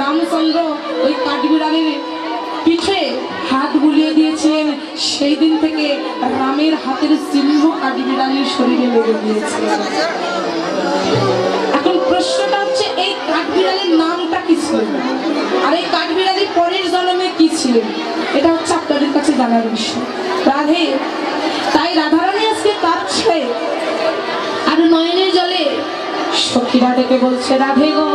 রামচন্দ্র ওই কাঠবিড়ালির পিঠে হাত বুলিয়ে দিয়েছিলেন, সেই দিন থেকে রামের হাতের চিহ্ন কাঠবিড়ালির শরীরে লেগে দিয়েছে। এখন প্রশ্নটা হচ্ছে এই কাঠবিড়ালির নামটা কি ছিল, আর এই কাঠবিড়ালি পরের জন্মে কি ছিল, এটা হচ্ছে আপনাদের কাছে জানার বিষয়। রাধে তাই রাধারানী আজকে কাঁদছে আর নয়নের জলে সখীরা ডেকে বলছে, রাধে গো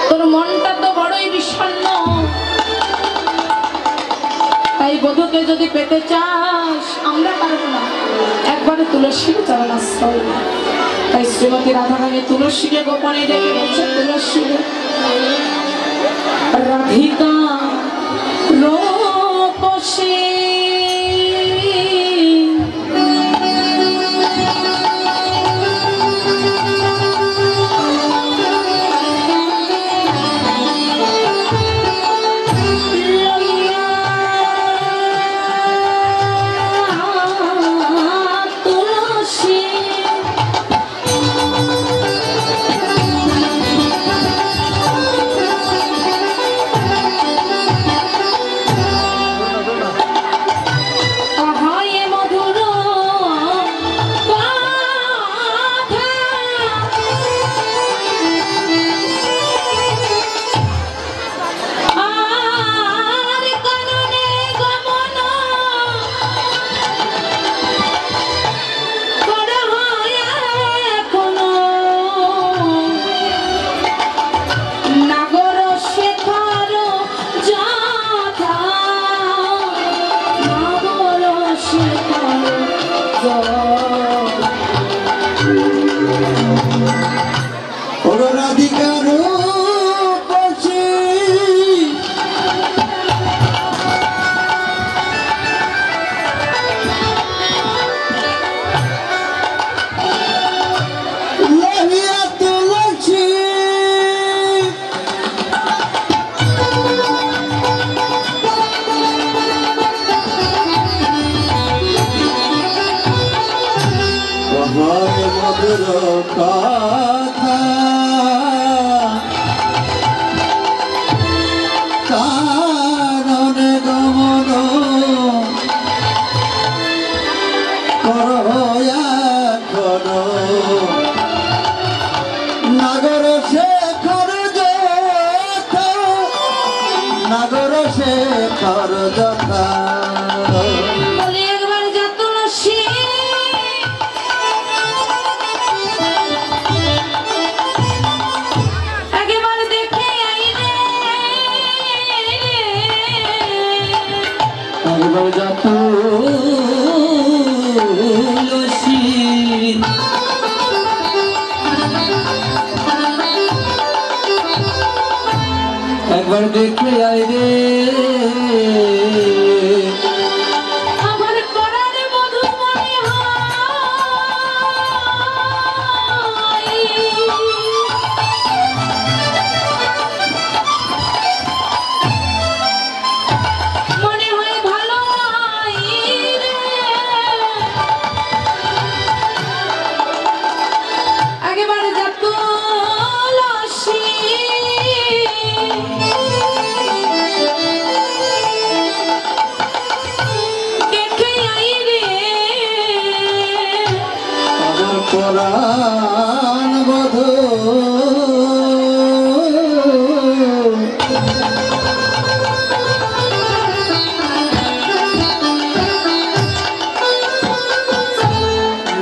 তোর মনটা তো বড়ই বিষণ্ণ, তাই বধূকে যদি পেতে চাস আমরা পারবো না, একবারে তুলসীর চরণ আশ্রয়। তাই শ্রীমতী রাধারানী তুলসীকে গোপনে ডেকে বলছে, তুলসী রাধিকা রূপসী একবার দেখে আয় রে আমার পরাণ মধু মনে হয় ভালো রে, একেবারে যা তুলসী পরাণ বধূ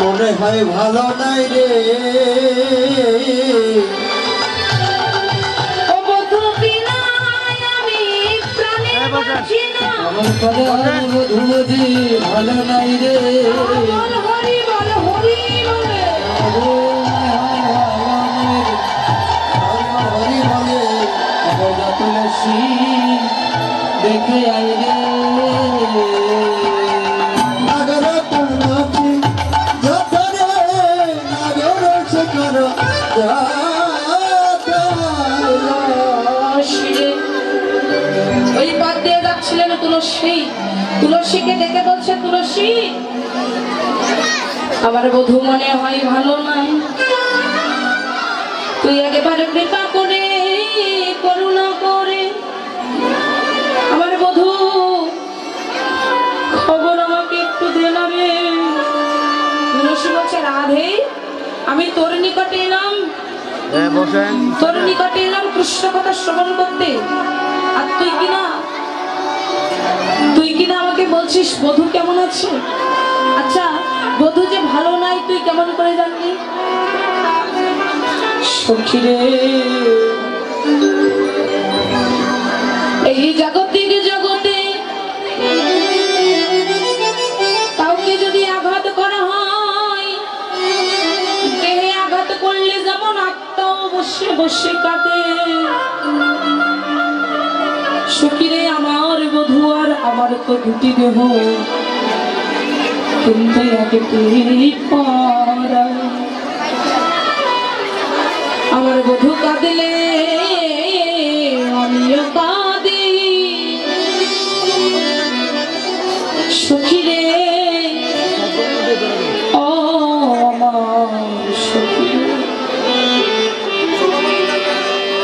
মনে হয় ভালো নাই রে, আমার পরাণ বধূ ভালো নাই রে, তুলসী দেখে আই রে নাগর তুলসী যতরে নাগর শেখর ওই পথ দিয়ে যাচ্ছিলেন তুলসী, তুলসীকে ডেকে বলছে, তুলসী আমার বধূ মনে হয় ভালো নাই, তুই একেবারে কৃপা করে করুণা করে আমার বধূ খবর আমাকে একটু দে না রে। তুলসী বলছে, রাধে আমি তোর নিকটে এলাম, তোর নিকটে এলাম কৃষ্ণ কথা শ্রবণ করতে, আর তুই কিনা আমাকে বলছিস বধূ কেমন আছে। আচ্ছা বধূ যে ভালো নাই তুই কেমন করে জানলি? সখী রে, এই জাগতিক জগতে কাউকে যদি আঘাত করা হয়, দেহে আঘাত করলে যেমন আত্মাও বসে বসে কাঁদে, সখী রে আমার বধূ আর আমার তো দুটি দেহ, কিন্তু একে পরা। আমার বধূ কাঁদলে আমিও কাঁদি, সখী রে ও আমার সখী।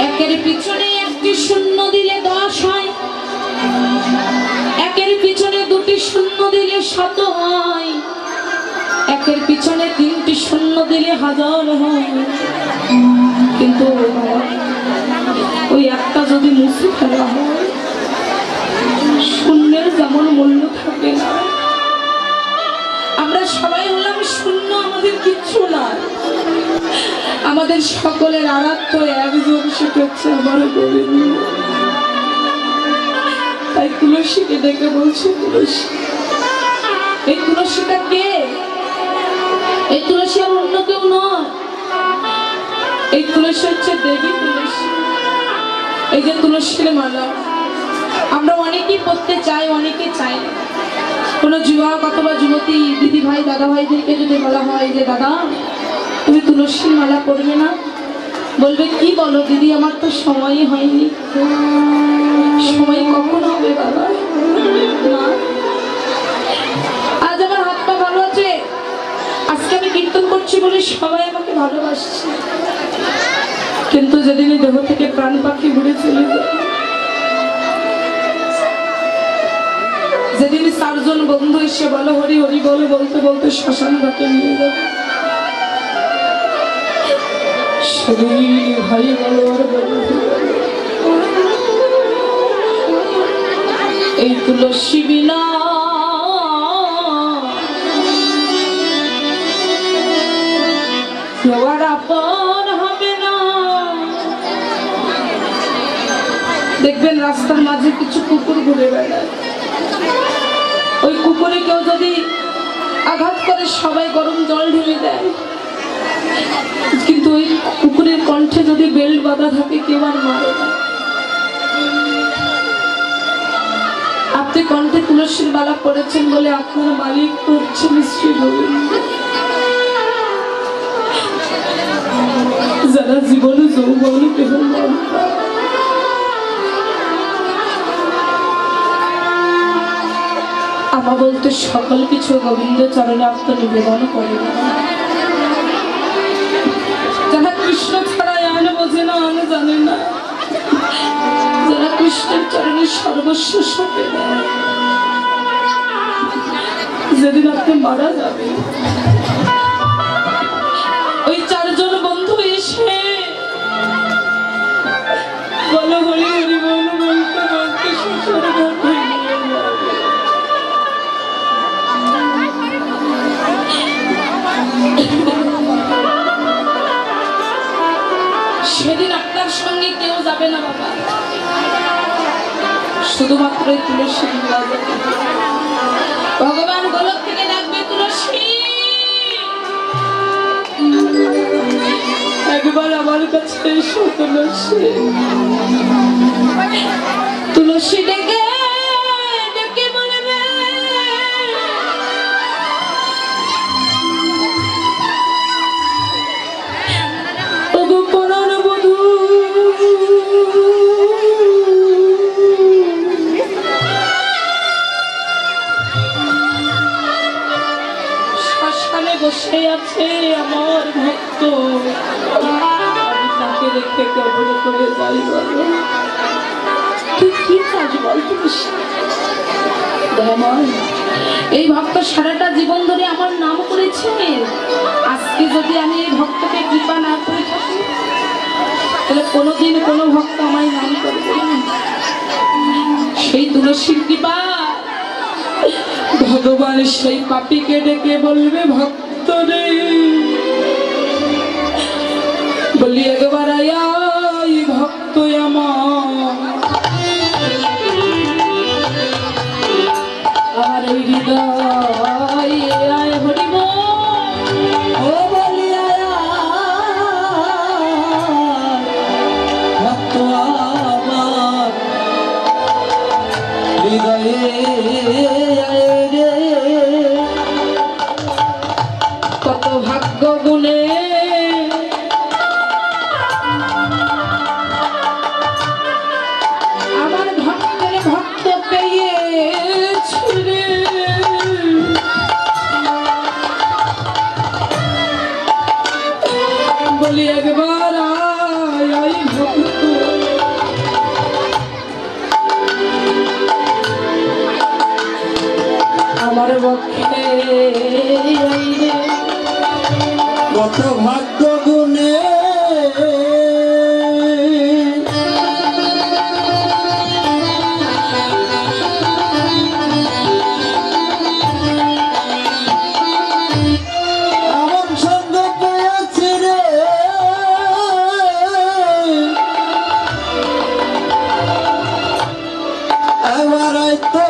একের পিছনে একটি শূন্য দিলে 10 হয়, একের পিছনে দুটি শূন্য দিলে 7 হয়, একের পিছনে 3টি শূন্য দিলে 1000 হয়। কিন্তু ওই একটা যদি মুছে ফেলা হয়, শূন্যের যেমন মূল্য থাকে না। আমরা সবাই হলাম শূন্য, আমাদের কিচ্ছু না। আমাদের সকলের আরাধ্য একজন, সেটা হচ্ছে আমার গোবিন্দ। তাই তুলসীকে ডেকে বলছে, তুলসী। এই তুলসীটা কে? এই তুলসী আর অন্য কেউ নয়, এই তুলসী হচ্ছে দেবী তুলসী। এই যে তুলসীর মালা আমরা অনেকেই পড়তে চাই, অনেকে চাই। কোনো যুবক অথবা যুবতী দিদি ভাই দাদা ভাইদেরকে যদি বলা হয় যে দাদা তুমি তুলসীর মালা পড়বে না, বলবে কি বলো দিদি, আমার তো সময়ই হয়নি। সময় কখন হবে বাবা? আজ আমার হাত পা ভালো আছে, আজকে আমি কীর্তন করছি বলে সবাই আমাকে ভালোবাসছে, কিন্তু যেদিন দেহ থেকে প্রাণ পাখি ঘুরে চলে যায়, যেদিন 4 জন বন্ধু এসে বলো হরি হরি বলে বলতে বলতে শ্মশান ঘাটে নিয়ে যাবে, সেদিন ভাই বলো আর বন্ধু এই তুলসী বিনা কেউর আপন হবে না। দেখবেন রাস্তার মাঝে কিছু কুকুর ঘুরে বেড়ায়, ওই কুকুরে কেউ যদি আঘাত করে সবাই গরম জল ঢেলে দেয়, কিন্তু ওই কুকুরের কণ্ঠে যদি বেল্ট বাঁধা থাকে কেউ আর মারে না। আপনি কণ্ঠে তুলসীর মালা পড়েছেন বলে আপনার মালিক হচ্ছে শ্রী গোবিন্দ। যারা জীবন যৌবন দেহ মন আমার বলতে সকল কিছু গোবিন্দ চরণে আত্মনিবেদন করে, যারা কৃষ্ণ ছাড়া আন বোঝে না, আন জানে না, যারা কৃষ্ণের চরণে সর্বস্ব সঁপে দেয়, যেদিন আপনি মারা যাবে ওই 4 জন বন্ধু এসে বলো হরি হরি বল বলতে বলতে শ্বশুর ঘাটে নিয়ে যাবে। সেদিন আপনার সঙ্গে কেউ যাবে না বাবা, শুধুমাত্র তুলসী যাবে। ভগবান গোলক থেকে ডাকবে তুলসী, একবার আমার কাছে এসো তুলসী। তুলসী ডেকে ডেকে বলবে ওগো পরাণ বধূ, শ্মশানে বসে আছে আমার ভক্ত, আমি তাকে রেখে কেমন করে যাই বলো? তুই কি চাস বল? এই ভক্ত সারাটা জীবন ধরে আমার নাম করেছে। আজকে যদি আমি এই ভক্তকে কৃপা না করে থাকি, তাহলে কোনোদিন কোনো ভক্ত আমায় নাম করবে না। সেই তুলসীর কৃপা ভগবান সেই পাপীকে ডেকে বলবে, ভক্ত রে, বলি একবার আয় ভক্ত আমার এই হৃদয় আয় হরিব, ও বলি ভক্ত আমার হৃদয়ে রে। কত ভাগ্য গুণে আমার ভক্তের ভক্ত পেয়েছি রে। বলি একবার আয় ভক্ত আমার পক্ষে আই রে। কত ভাগ্য গুণে আমার সঙ্গ পেয়েছি রে। এবার তো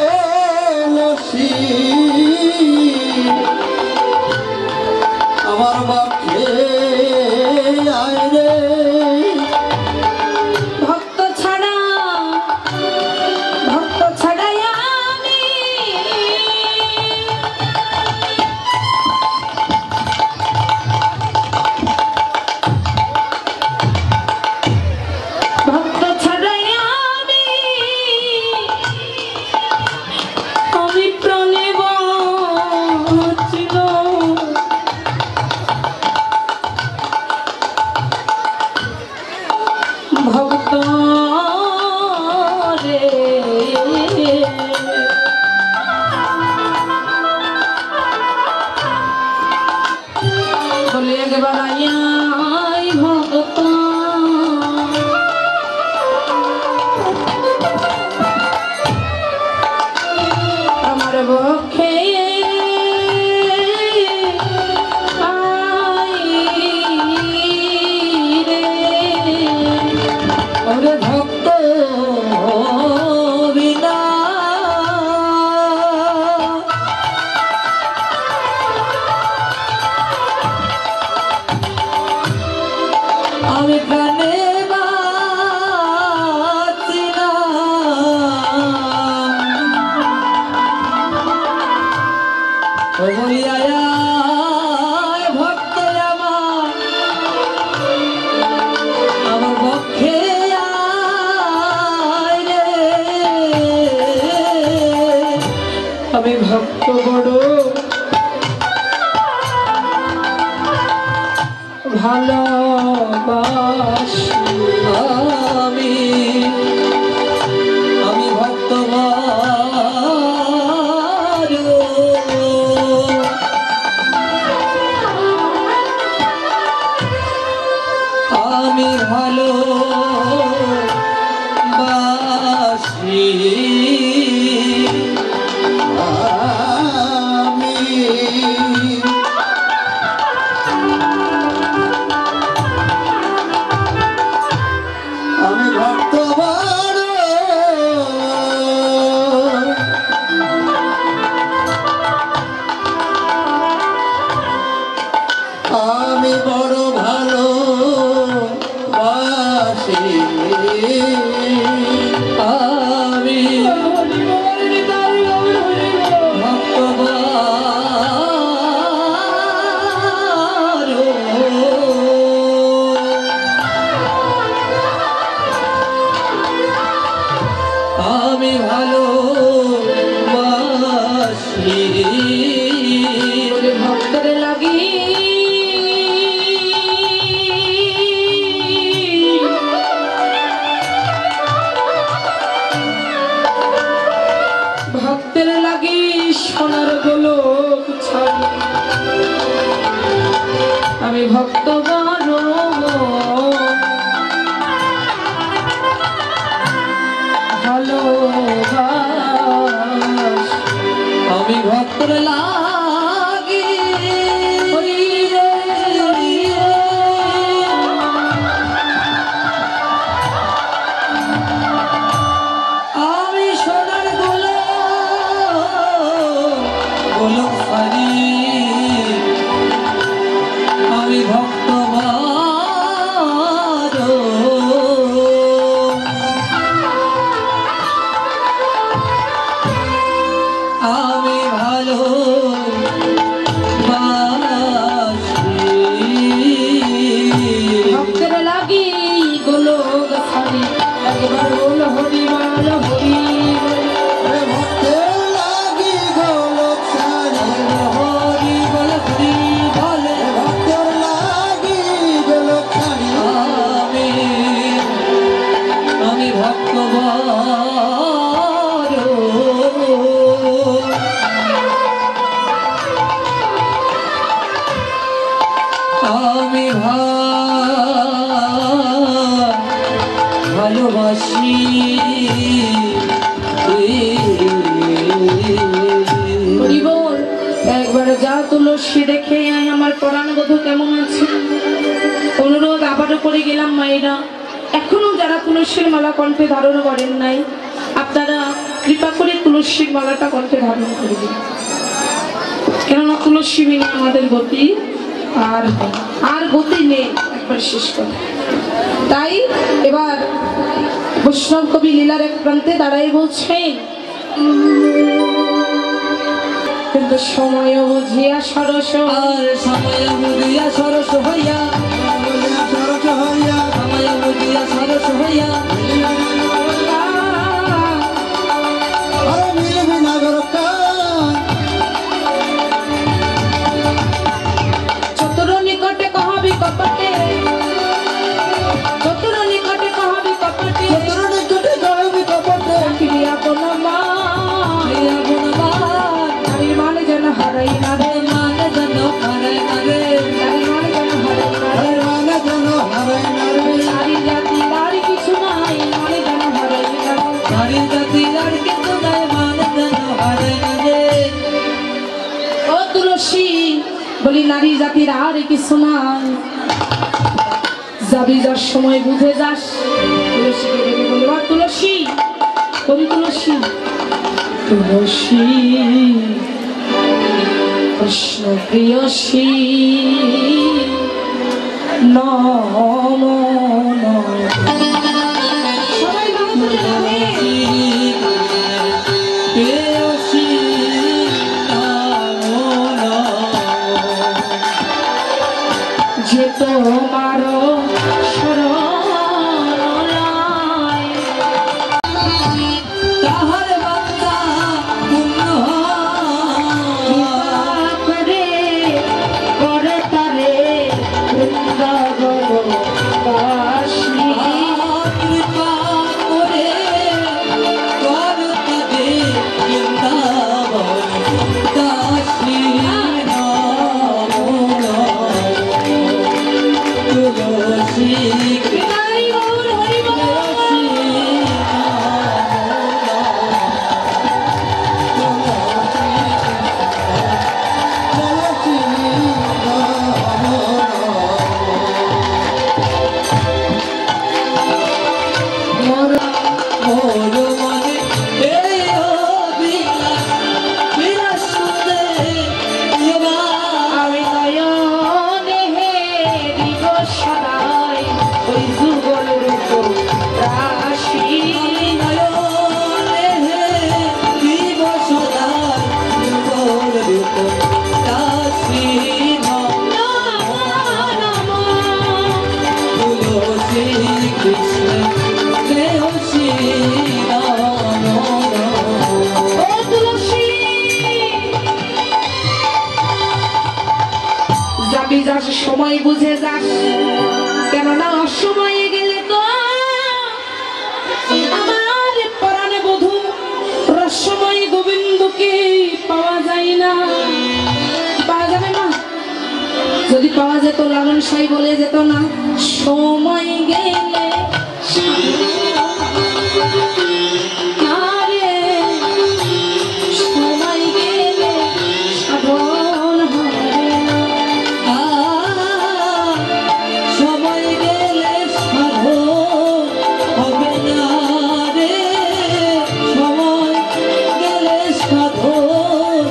লসি আমার বাপে আয় রে। ভক্ত ছাড়া আমি ভক্ত ছাড়াই আমি প্রাণে বাঁচি না। ভক্ত রে, বলে একবার আয় ভক্ত আমার পক্ষে ওরে ভক্ত বিনা আমি প্রাণে বাঁচি না। ও বলি আয় ভক্ত আমার পক্ষে আয় রে। আমি ভক্ত বড় ভালোবাসি। আমি ভক্ত আমি ভালো বাসি। আমি ভক্ত আমি বড় ভালো বাসি। আমি ভক্ত আমি ভালো বাসি। ভক্তরে লাগি আমি ভক্ত বড় ভালোবাস আমি ভক্তর লাগি আমি সোনার গোলক সারি আমি ভক্ত আমি ভালো ভক্তের লাগি গোলক সারি একবার বল হরি বল হরি ভক্তের লাগি গোলক সারি হরি বল হরি বলে ভক্তের লাগি গোলক সারি আমি ভক্ত আমি ভালোবাসি হরি বল একবার যা তুলসী দেখে আয় আমার পরাণ বধূ কেমন আছে। অনুরোধ আবারও করে গেলাম মায়েরা, এখনো যারা তুলসীর মালা কণ্ঠে ধারণ করেন নাই আপনারা কৃপা করে তুলসীর মালাটা কণ্ঠে ধারণ করবেন, কেননা তুলসী বিনে আমাদের গতি আর গতি নেই, একবার শেষ কথা। তাই এবার বৈষ্ণব কবি লীলার এক প্রান্তে দাঁড়াই বলছেন, কিন্তু সময় বুঝিয়া সরস আর সময় বুঝিয়া সরস হইয়া সময় বুঝিয়া সরস হইয়া চতুর নিকটে কহাবি কপটে, চতুর নিকটে কহাবি কপটে, ক্রিয়া কোন নারীর মানে যেন হারাই না রে, মানে যেন হারায় না রে, নারীর মানে যেন হারাই না রে, নারী জাতি আর কিছু নাই মানে যেন হারাই না রে। নারী জাতি আর কিছু নাই মানে যেন হারায় না রে। ও তুলসী বলি নারী জাতির আর কিছু নাই, যাবি যার সময় বুঝে যাস। তুলসীকে ডেকে বলল, তুলসী কবি তুলসী, তুলসী কৃষ্ণ প্রিয়সী নম সবাই নাম ধরে নামে। প্রেয়সী যে তোমার শরণ তাহার বান্দা পূর্ণ করে করে তারে বৃন্দাবন বাসী। কৃপা করে কর তাদের বৃন্দাবন দাসী তুলসী হরি বল, হরি বল। আমি নয়নে হেরিব সদাই ওই যুগল রূপ রাশি। ও তুলসী যাবি যাস সময় বুঝে যাস, কেননা অসময়ে গেলে তো আমার পরাণে বধূ রসময় গোবিন্দকে পাওয়া যায় না, পাওয়া যাবে না। যদি পাওয়া যেত, লালন সাই বলে যেত না, সময় গেলে আরে সময় গেলে সাধন হবে না। সময় গেলে সাধন হবে না রে, সময় গেলে সাধন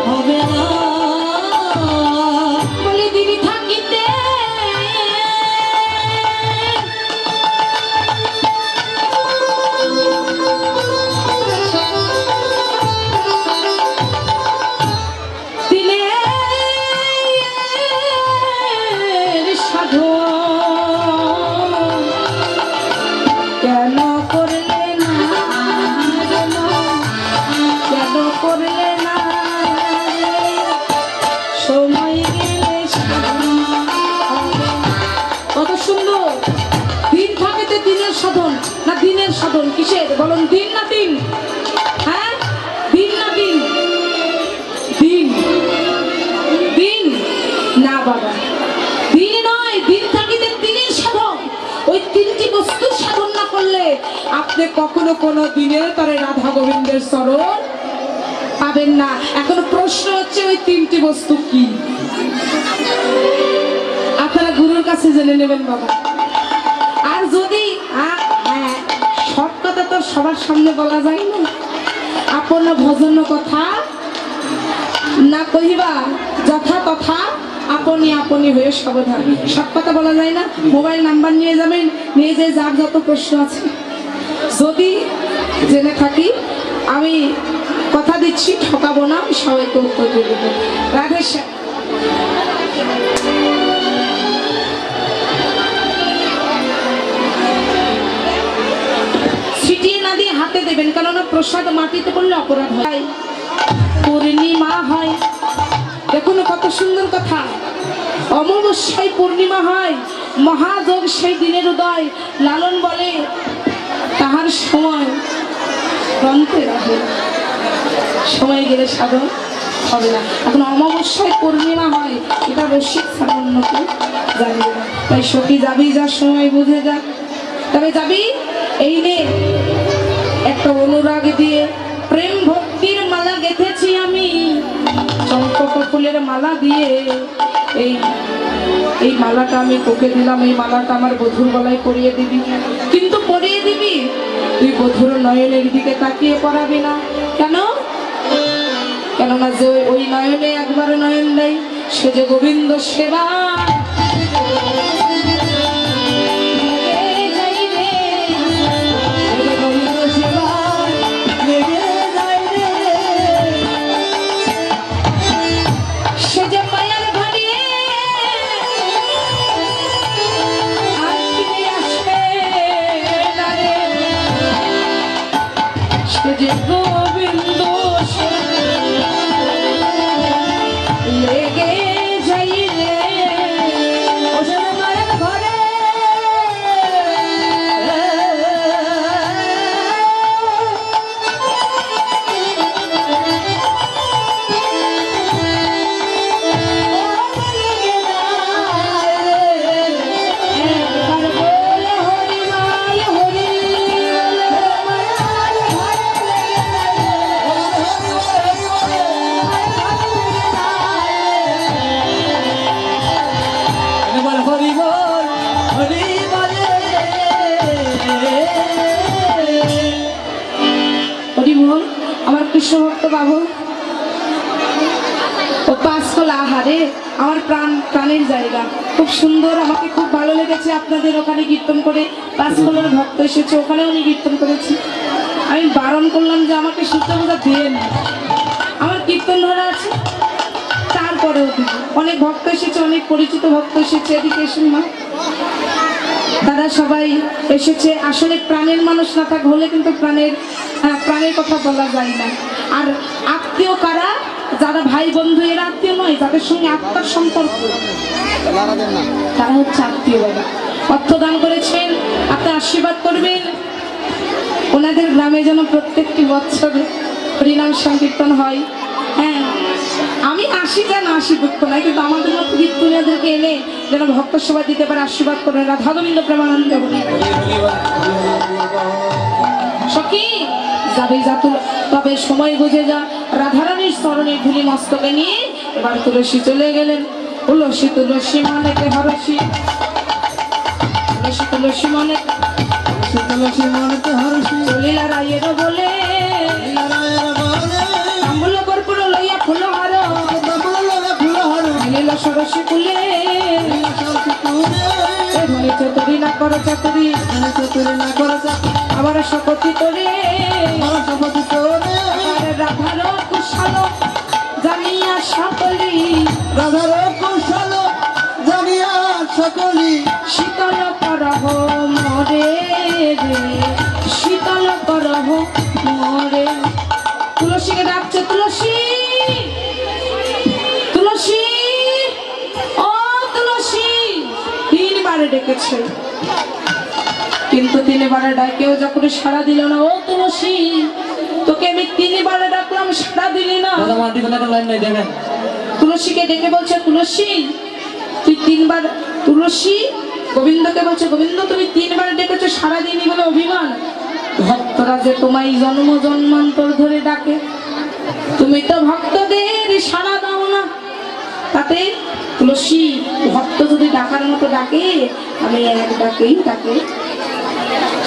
হবে না। বলে দিদি থাকিতে দিনের সাধন কেন করলে না, কেন করলে না, সময় গেলে সাধন হবে। কত সুন্দর! দিন থাকিতে দিনের সাধন না, দিনের সাধন কিসের বলুন? দিন না দিন? হ্যাঁ, দিন না দিন? দিন, দিন না বাবা, দিন নয়। দিন থাকিতে দিনের সাধন। ওই তিনটি বস্তুর সাধন না করলে আপনি কখনো কোনো দিনে তারে রাধা গোবিন্দের চরণ পাবেন না। এখন প্রশ্ন হচ্ছে ওই তিনটি বস্তু কি? আপনারা গুরুর কাছে জেনে নেবেন বাবা। আর যদি সব কথা তো সবার সামনে বলা যায় না, আপন ভজন কথা না কহিবা যথা তথা আপনি আপনি হয়ে সাবধান। সব কথা বলা যায় না। মোবাইল নাম্বার নিয়ে যাবেন, নিয়ে যে যার যত প্রশ্ন আছে যদি জেনে থাকি আমি কথা দিচ্ছি ঠকাবো না, আমি সবাইকে উত্তর দিয়ে দেবো। রাধে শ্যাম। ছিটিয়ে না দিয়ে হাতে দেবেন, কেননা প্রসাদ মাটিতে পড়লে অপরাধ হয়। পূর্ণিমা হয়, দেখুন কত সুন্দর কথা। অমাবস্যায় পূর্ণিমা হয়, মহাযোগ সেই দিনের উদয়। লালন বলে তাহার সময় গ্রন্থে রাখে, সময় গেলে সাধন হবে না। এখন অমাবস্যায় পূর্ণিমা হয়, এটা রসিক সামান্যকে জানি না। তাই সখী যাবি, যার সময় বুঝে যা, তবে যাবি। এই নে একটা অনুরাগ দিয়ে প্রেম ভক্তির মালা গেঁথেছি আমি, চম্পা ফুলের মালা দিয়ে। এই মালাটা আমি তোকে দিলাম, এই মালাটা আমার বধুর গলায় পরিয়ে দিবি। কিন্তু পরিয়ে দিবি, তুই বধুর নয়নের দিকে তাকিয়ে পড়াবি না। কেন? কেননা যে ওই নয়নে একবার নয়ন দেয়, সে যে গোবিন্দ সেবা। লেগে যাই রে কৃষ্ণ ভক্ত বাবু ও পাঁচকলা আহারে আমার প্রাণের জায়গা, খুব সুন্দর, আমাকে খুব ভালো লেগেছে আপনাদের ওখানে কীর্তন করে। পাঁচকলার ভক্ত এসেছে, ওখানে উনি কীর্তন করেছি। আমি বারণ করলাম যে আমাকে সূত্র বোঝা দিয়ে না, আমার কীর্তন ধরা আছে, তারপরেও অনেক ভক্ত এসেছে, অনেক পরিচিত ভক্ত এসেছে, এদিকে এসে মা তারা সবাই এসেছে। আসলে প্রাণের মানুষ না থাক হলে কিন্তু প্রাণের কথা বলা যায় না। আর আত্মীয় কারা? যারা ভাই বন্ধু, এরা আত্মীয় নয়, যাদের সঙ্গে আত্মার সম্পর্ক, তারা হচ্ছে আত্মীয়। বাবা অর্থ দান করেছেন, আপনি আশীর্বাদ করবেন। ওনাদের গ্রামে যেন প্রত্যেকটি বছর হরিনাম সংকীর্তন হয়। হ্যাঁ, আমি আসি যা না আসি দুঃখ নাই, কিন্তু আমাদের মতো গীতগুলোদেরকে এনে যেন ভক্ত সবাই দিতে পারে, আশীর্বাদ করে রাধা গোবিন্দ প্রেমানন্দ বলি। সখী যাবে যাতুল, তবে সময় বুঝে যা। রাধারানীর চরণে ধুলি মস্তকে নিয়ে এবার তুলসী চলে গেলেন। তুলসী তুলসী মানেতে হরসী, তুলসী তুলসী মানে তুলসী মানেতে হরসী, লীলা রায়ের বলে তাম্বুল কর্পূর লইয়া ফুলহার, লীলা সরসী কুলে ধনী চতুরি না কর চাতুরি, আবার শপথি তোরে রাধার কুশল জানিয়া সকলি, রাধার কৌশল জানিয়া সকলি, শীতল করহ মরে রে, শীতল করহ মরে। তুলসীকে ডাকছে, তুলসী তুলসী ও তুলসী, তিনবার ডেকেছে, কিন্তু তিনবারে ডাকেও যখন সাড়া দিল না। ও তুলসী, তোকে আমি তিনবারে ডাকলাম, সাড়া দিলি না। তুলসীকে ডেকে বলছে, তুলসী তুই তিনবার, তুলসী গোবিন্দকে বলছে, গোবিন্দ তুমি তিনবার ডেকেছো, সাড়া দিনি বলে অভিমান। ভক্তরা যে তোমায় জন্ম জন্মান্তর ধরে ডাকে, তুমি তো ভক্তদের সাড়া দাও না। তাতে তুলসী ভক্ত যদি ডাকার মতো ডাকে, আমি এক ডাকেই তাকে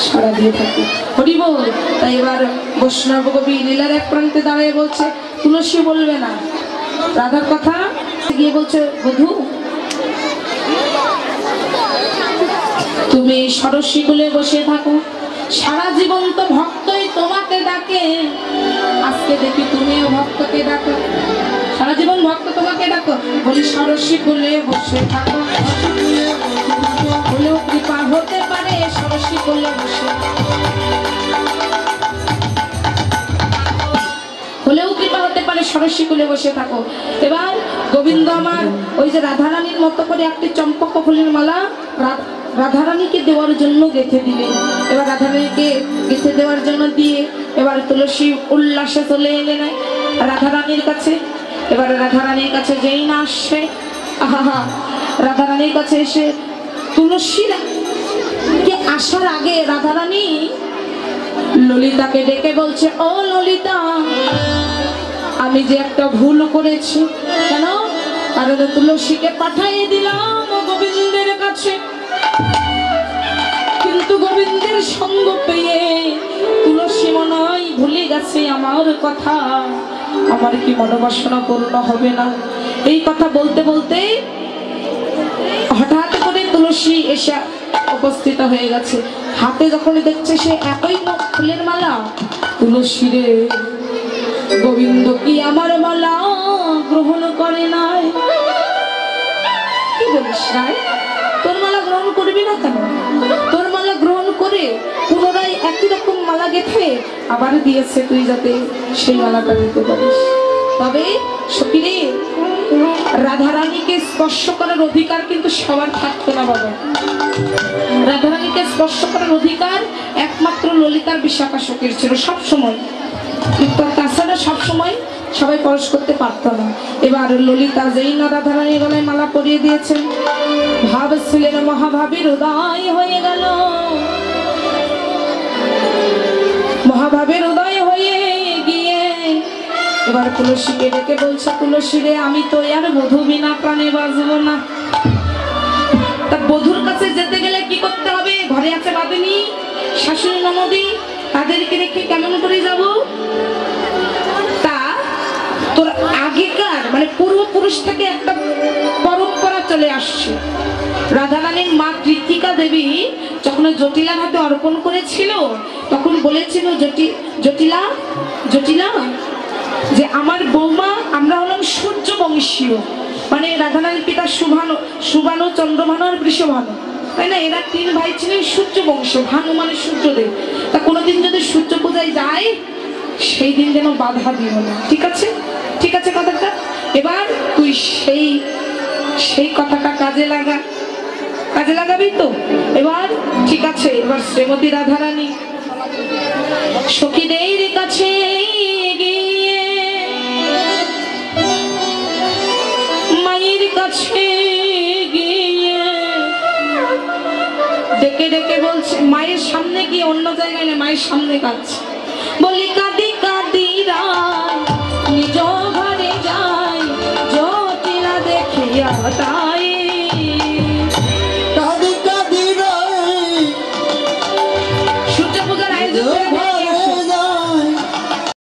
সাড়া দিয়ে থাকি। হরি বল। তাই এবার বৈষ্ণব কবি লীলার এক প্রান্তে দাঁড়িয়ে বলছে, তুলসী বলবে না রাধার কথা, গিয়ে বলছে, বধূ তুমি সরস্বী কুলে বসে থাকো, সারা জীবন তো ভক্তই তোমাকে ডাকে, আজকে দেখি তুমিও ভক্তকে ডাকো, সারা জীবন ভক্ত তোমাকে ডাকো, বলি সরস্বী কুলে বসে থাকো, হলেও কৃপা হতে পারে সরস্বী কুলে বসে, হলেও কৃপা হতে পারে সরস্বী কুলে বসে থাকো। এবার গোবিন্দ আমার ওই যে রাধারানীর মতো করে একটি চম্পক ফুলের মালা রাধারানীকে দেওয়ার জন্য গেঁথে দিলেন। এবার রাধারানীকে গেঁথে দেওয়ার জন্য দিয়ে এবার তুলসী উল্লাসে চলে এলেন রাধারানীর কাছে। এবার রাধারানীর কাছে যেই না আসছে, আহা, রাধারানীর কাছে এসে তুলসীর কে আসার আগে রাধারানী ললিতাকে ডেকে বলছে, ও ললিতা, আমি যে একটা ভুল করেছি। কেন? কারণ তুলসীকে পাঠিয়ে দিলাম গোবিন্দের কাছে, কিন্তু গোবিন্দের সঙ্গ পেয়ে তুলসী মনে হয় ভুলে গেছে আমার কথা, আমার কি মনোবাসনা পূর্ণ হবে না। এই কথা বলতে বলতে হঠাৎ করে তুলসী এসে উপস্থিত হয়ে গেছে। হাতে যখন দেখছে সে একই ফুলের মালা, তুলসী রে, গোবিন্দ কি আমার মালা গ্রহণ করে নাই? কি বলিস রায়, তোর মালা গ্রহণ করবি না কেন? তোর মালা গ্রহণ করে পুনরায় একই রকম মালা গেঁথে আবার দিয়েছে, তুই যাতে সেই মালাটা নিতে পারিস। তবে সখীরে, রাধারানীকে স্পর্শ করার অধিকার কিন্তু সবার থাকতো না বাবা। রাধারানীকে স্পর্শ করার অধিকার একমাত্র ললিতার বিশাখা সখীর ছিল সবসময়, কিন্তু তাছাড়া সবসময় সবাই পরশ করতে পারত না। এবার ললিতা যেই না রাধারানীর গলায় মালা পরিয়ে দিয়েছেন, ভাবছিলেন মহাভাবীর উদয় হয়ে গেল। মহাভাবের উদয় হয়ে গিয়ে এবার তুলসীকে ডেকে বলছে, তুলসী রে, আমি তো আর বধূ বিনা প্রাণে বাঁচবো না। তা বধূর কাছে যেতে গেলে কি করতে হবে? ঘরে আছে বাঁধেনি শাশুড়ি ননদি, তাদেরকে রেখে কেমন করে যাব? তা তোর আগেকার মানে পূর্বপুরুষ থেকে একটা পরম্পরা চলে আসছে। রাধারানীর মা কৃতিকা দেবী যখন জটিলার হাতে অর্পণ করেছিল, তখন বলেছিল, জটিলা জটিলা, যে আমার বৌমা, আমরা হলাম সূর্য বংশীয়, মানে রাধারানীর পিতা সুভানু, চন্দ্রভানু আর বৃষভানু, তাই না? এরা তিন ভাই ছিলেন সূর্য বংশ, ভানু মানে সূর্যদেব। তা কোনোদিন যদি সূর্য পূজায় যায়, সেই দিন যেন বাধা দিও না, ঠিক আছে? ঠিক আছে কথাটা? এবার তুই সেই কথাটা কাজে লাগাবি তো? এবার ঠিক আছে। এবার শ্রীমতী রাধারানী সখীদের কাছে গিয়ে কাছে গিয়ে ডেকে ডেকে বলছে, মায়ের সামনে গিয়ে, অন্য জায়গায় না, মায়ের সামনে কাঁদছে। বলি কাঁদি কাঁদি রায় নিজ ঘরে যাই, জ্যোতিরা দেখিয়া তাই